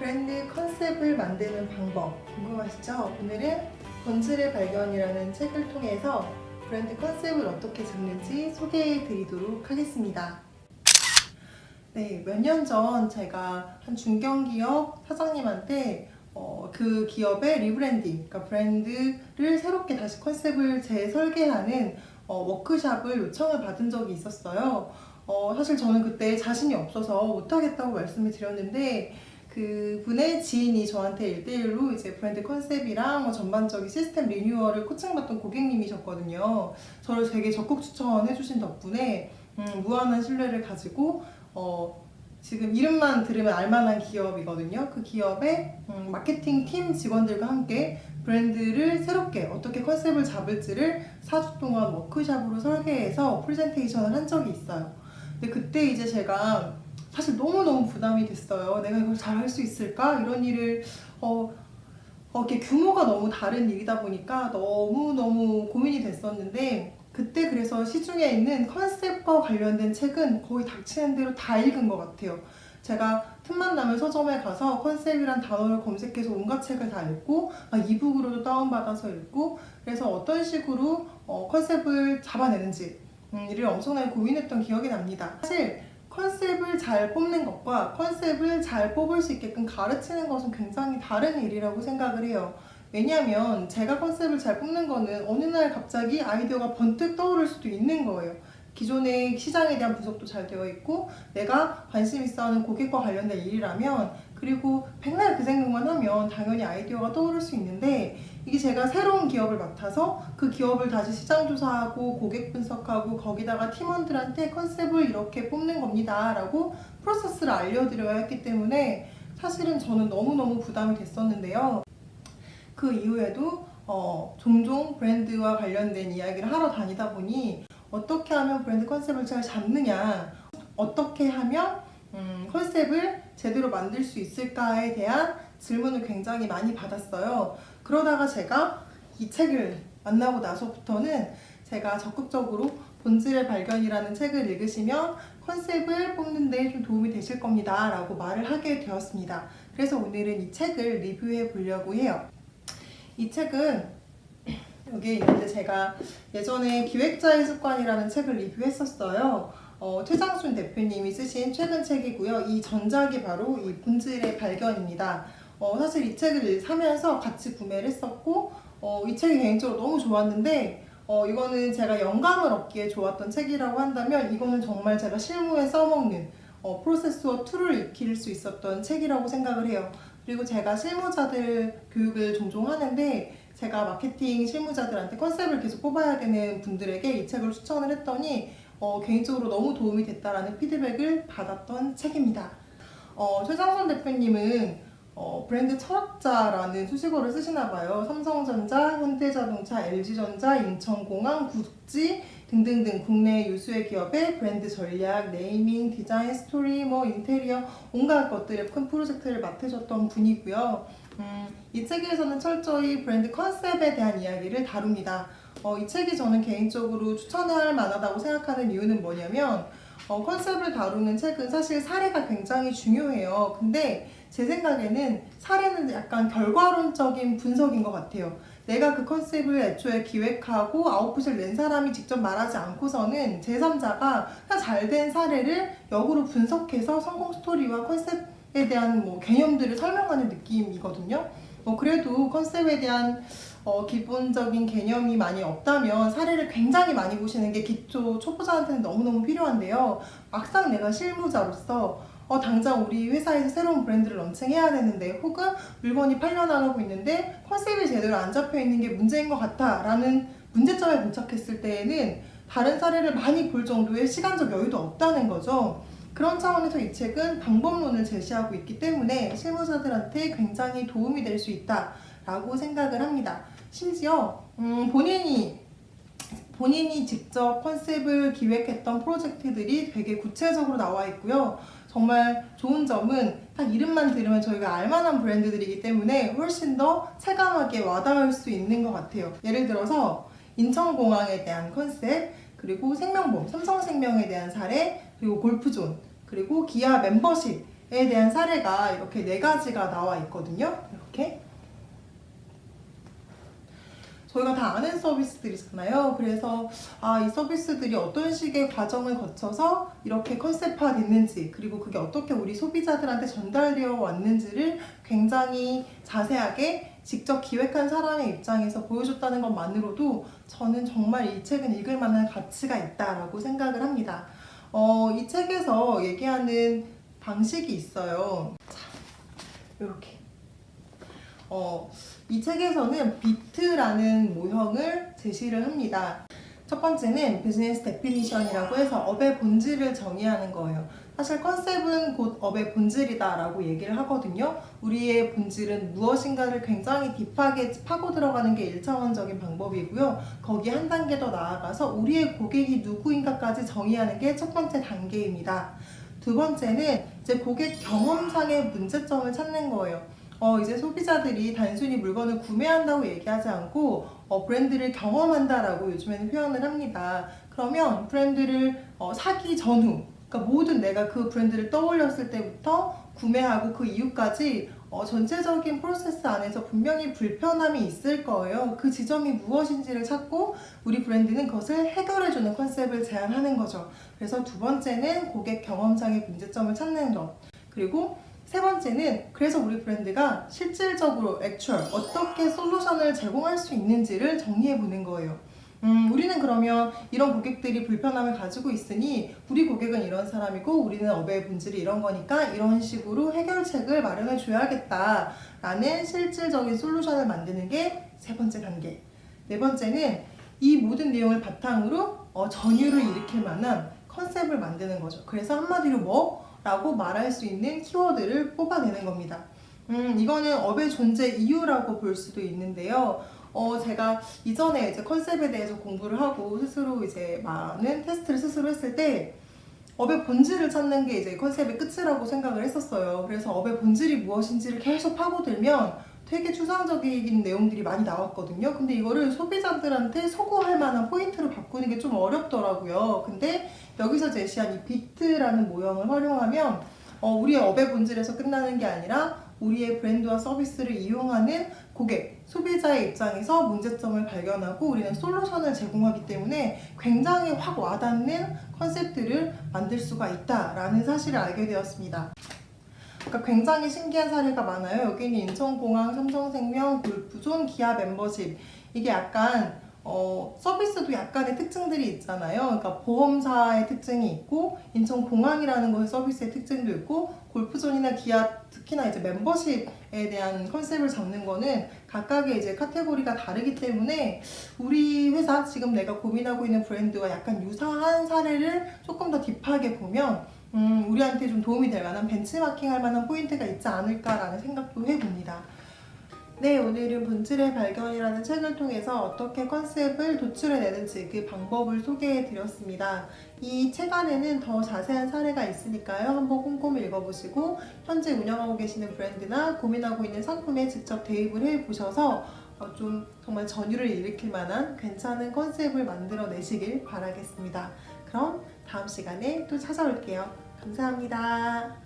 브랜드 컨셉을 만드는 방법 궁금하시죠? 오늘은 본질의 발견이라는 책을 통해서 브랜드 컨셉을 어떻게 잡는지 소개해 드리도록 하겠습니다. 네, 몇 년 전 제가 한 중견기업 사장님한테 그 기업의 리브랜딩, 그러니까 브랜드를 새롭게 다시 컨셉을 재설계하는 워크샵을 요청을 받은 적이 있었어요. 사실 저는 그때 자신이 없어서 못하겠다고 말씀을 드렸는데 그 분의 지인이 저한테 1대1로 이제 브랜드 컨셉이랑 전반적인 시스템 리뉴얼을 코칭받던 고객님이셨거든요. 저를 되게 적극 추천해주신 덕분에 무한한 신뢰를 가지고 지금 이름만 들으면 알만한 기업이거든요. 그 기업의 마케팅 팀 직원들과 함께 브랜드를 새롭게 어떻게 컨셉을 잡을지를 4주 동안 워크샵으로 설계해서 프레젠테이션을 한 적이 있어요. 근데 그때 이제 제가 사실 너무너무 부담이 됐어요. 내가 이걸 잘 할 수 있을까? 이런 일을 이렇게 규모가 너무 다른 일이다 보니까 너무너무 고민이 됐었는데 그때 그래서 시중에 있는 컨셉과 관련된 책은 거의 닥치는 대로 다 읽은 것 같아요. 제가 틈만 나면 서점에 가서 컨셉이란 단어를 검색해서 온갖 책을 다 읽고 이북으로도 다운받아서 읽고 그래서 어떤 식으로 컨셉을 잡아내는지 이를 엄청나게 고민했던 기억이 납니다. 사실 컨셉을 잘 뽑는 것과 컨셉을 잘 뽑을 수 있게끔 가르치는 것은 굉장히 다른 일이라고 생각을 해요. 왜냐하면 제가 컨셉을 잘 뽑는 거는 어느 날 갑자기 아이디어가 번뜩 떠오를 수도 있는 거예요. 기존의 시장에 대한 분석도 잘 되어 있고 내가 관심 있어 하는 고객과 관련된 일이라면 그리고 백날 그 생각만 하면 당연히 아이디어가 떠오를 수 있는데 이게 제가 새로운 기업을 맡아서 그 기업을 다시 시장 조사하고 고객 분석하고 거기다가 팀원들한테 컨셉을 이렇게 뽑는 겁니다 라고 프로세스를 알려드려야 했기 때문에 사실은 저는 너무너무 부담이 됐었는데요. 그 이후에도 종종 브랜드와 관련된 이야기를 하러 다니다 보니 어떻게 하면 브랜드 컨셉을 잘 잡느냐, 어떻게 하면 컨셉을 제대로 만들 수 있을까에 대한 질문을 굉장히 많이 받았어요. 그러다가 제가 이 책을 만나고 나서부터는 제가 적극적으로 본질의 발견이라는 책을 읽으시면 컨셉을 뽑는 데 좀 도움이 되실 겁니다 라고 말을 하게 되었습니다. 그래서 오늘은 이 책을 리뷰해 보려고 해요. 이 책은 여기에 있는데 제가 예전에 기획자의 습관이라는 책을 리뷰했었어요. 최장순 대표님이 쓰신 최근 책이고요. 이 전작이 바로 이 본질의 발견입니다. 사실 이 책을 사면서 같이 구매를 했었고 이 책이 개인적으로 너무 좋았는데 이거는 제가 영감을 얻기에 좋았던 책이라고 한다면 이거는 정말 제가 실무에 써먹는 프로세스와 툴을 익힐 수 있었던 책이라고 생각을 해요. 그리고 제가 실무자들 교육을 종종 하는데 제가 마케팅 실무자들한테 컨셉을 계속 뽑아야 되는 분들에게 이 책을 추천을 했더니 개인적으로 너무 도움이 됐다라는 피드백을 받았던 책입니다. 최장선 대표님은 브랜드 철학자라는 수식어를 쓰시나 봐요. 삼성전자, 현대자동차, LG전자, 인천공항, 구직지 등등등 국내 유수의 기업의 브랜드 전략, 네이밍, 디자인, 스토리, 인테리어 온갖 것들의 큰 프로젝트를 맡으셨던 분이고요. 이 책에서는 철저히 브랜드 컨셉에 대한 이야기를 다룹니다. 이 책이 저는 개인적으로 추천할 만하다고 생각하는 이유는 뭐냐면 컨셉을 다루는 책은 사실 사례가 굉장히 중요해요. 근데 제 생각에는 사례는 약간 결과론적인 분석인 것 같아요. 내가 그 컨셉을 애초에 기획하고 아웃풋을 낸 사람이 직접 말하지 않고서는 제3자가 잘된 사례를 역으로 분석해서 성공 스토리와 컨셉에 대한 개념들을 설명하는 느낌이거든요. 그래도 컨셉에 대한 기본적인 개념이 많이 없다면 사례를 굉장히 많이 보시는 게 기초 초보자한테는 너무너무 필요한데요. 막상 내가 실무자로서 당장 우리 회사에서 새로운 브랜드를 런칭해야 되는데 혹은 물건이 팔려나가고 있는데 컨셉이 제대로 안 잡혀 있는 게 문제인 것 같아 라는 문제점에 봉착했을 때에는 다른 사례를 많이 볼 정도의 시간적 여유도 없다는 거죠. 그런 차원에서 이 책은 방법론을 제시하고 있기 때문에 실무자들한테 굉장히 도움이 될 수 있다라고 생각을 합니다. 심지어 본인이 직접 컨셉을 기획했던 프로젝트들이 되게 구체적으로 나와 있고요. 정말 좋은 점은 딱 이름만 들으면 저희가 알만한 브랜드들이기 때문에 훨씬 더 체감하게 와닿을 수 있는 것 같아요. 예를 들어서 인천공항에 대한 컨셉, 그리고 생명보험, 삼성생명에 대한 사례, 그리고 골프존, 그리고 기아 멤버십 대한 사례가 이렇게 4가지가 나와 있거든요. 이렇게. 저희가 다 아는 서비스들이잖아요. 그래서 이 서비스들이 어떤 식의 과정을 거쳐서 이렇게 컨셉화 됐는지, 그리고 그게 어떻게 우리 소비자들한테 전달되어 왔는지를 굉장히 자세하게 직접 기획한 사람의 입장에서 보여줬다는 것만으로도 저는 정말 이 책은 읽을 만한 가치가 있다라고 생각을 합니다. 이 책에서 얘기하는 방식이 있어요. 자, 이렇게. 이 책에서는 비트라는 모형을 제시를 합니다. 첫 번째는 비즈니스 데피니션이라고 해서 업의 본질을 정의하는 거예요. 사실 컨셉은 곧 업의 본질이다 라고 얘기를 하거든요. 우리의 본질은 무엇인가를 굉장히 딥하게 파고 들어가는 게 1차원적인 방법이고요. 거기 한 단계 더 나아가서 우리의 고객이 누구인가까지 정의하는 게 첫 번째 단계입니다. 두 번째는 이제 고객 경험상의 문제점을 찾는 거예요. 이제 소비자들이 단순히 물건을 구매한다고 얘기하지 않고 브랜드를 경험한다라고 요즘에는 표현을 합니다. 그러면 브랜드를 사기 전후, 그러니까 모든 내가 그 브랜드를 떠올렸을 때부터 구매하고 그 이후까지 전체적인 프로세스 안에서 분명히 불편함이 있을 거예요. 그 지점이 무엇인지를 찾고 우리 브랜드는 그것을 해결해주는 컨셉을 제안하는 거죠. 그래서 두 번째는 고객 경험상의 문제점을 찾는 것. 그리고 세 번째는 그래서 우리 브랜드가 실질적으로 어떻게 솔루션을 제공할 수 있는지를 정리해 보는 거예요. 우리는 그러면 이런 고객들이 불편함을 가지고 있으니 우리 고객은 이런 사람이고 우리는 업의 본질이 이런 거니까 이런 식으로 해결책을 마련해 줘야겠다 라는 실질적인 솔루션을 만드는 게 세 번째 단계. 네 번째는 이 모든 내용을 바탕으로 전율을 일으킬 만한 컨셉을 만드는 거죠. 그래서 한마디로 라고 말할 수 있는 키워드를 뽑아내는 겁니다. 이거는 업의 존재 이유라고 볼 수도 있는데요. 제가 이전에 이제 컨셉에 대해서 공부를 하고 스스로 이제 많은 테스트를 스스로 했을 때 업의 본질을 찾는 게 이제 컨셉의 끝이라고 생각을 했었어요. 그래서 업의 본질이 무엇인지를 계속 파고들면 되게 추상적인 내용들이 많이 나왔거든요. 근데 이거를 소비자들한테 소구할 만한 포인트로 바꾸는 게 좀 어렵더라고요. 근데 여기서 제시한 이 비트라는 모형을 활용하면 우리의 업의 본질에서 끝나는 게 아니라 우리의 브랜드와 서비스를 이용하는 고객, 소비자의 입장에서 문제점을 발견하고 우리는 솔루션을 제공하기 때문에 굉장히 확 와닿는 컨셉들을 만들 수가 있다라는 사실을 알게 되었습니다. 그러니까 굉장히 신기한 사례가 많아요. 여기는 인천공항, 삼성생명, 골프존, 기아 멤버십. 이게 약간 서비스도 약간의 특징들이 있잖아요. 그러니까 보험사의 특징이 있고 인천공항이라는 곳의 서비스의 특징도 있고 골프존이나 기아 특히나 이제 멤버십에 대한 컨셉을 잡는 거는 각각의 이제 카테고리가 다르기 때문에 우리 회사 지금 내가 고민하고 있는 브랜드와 약간 유사한 사례를 조금 더 딥하게 보면 우리한테 좀 도움이 될 만한 벤치마킹 할 만한 포인트가 있지 않을까라는 생각도 해봅니다. 네, 오늘은 본질의 발견이라는 책을 통해서 어떻게 컨셉을 도출해내는지 그 방법을 소개해드렸습니다. 이 책 안에는 더 자세한 사례가 있으니까요. 한번 꼼꼼히 읽어보시고 현재 운영하고 계시는 브랜드나 고민하고 있는 상품에 직접 대입을 해보셔서 좀 정말 전율을 일으킬 만한 괜찮은 컨셉을 만들어내시길 바라겠습니다. 그럼 다음 시간에 또 찾아올게요. 감사합니다.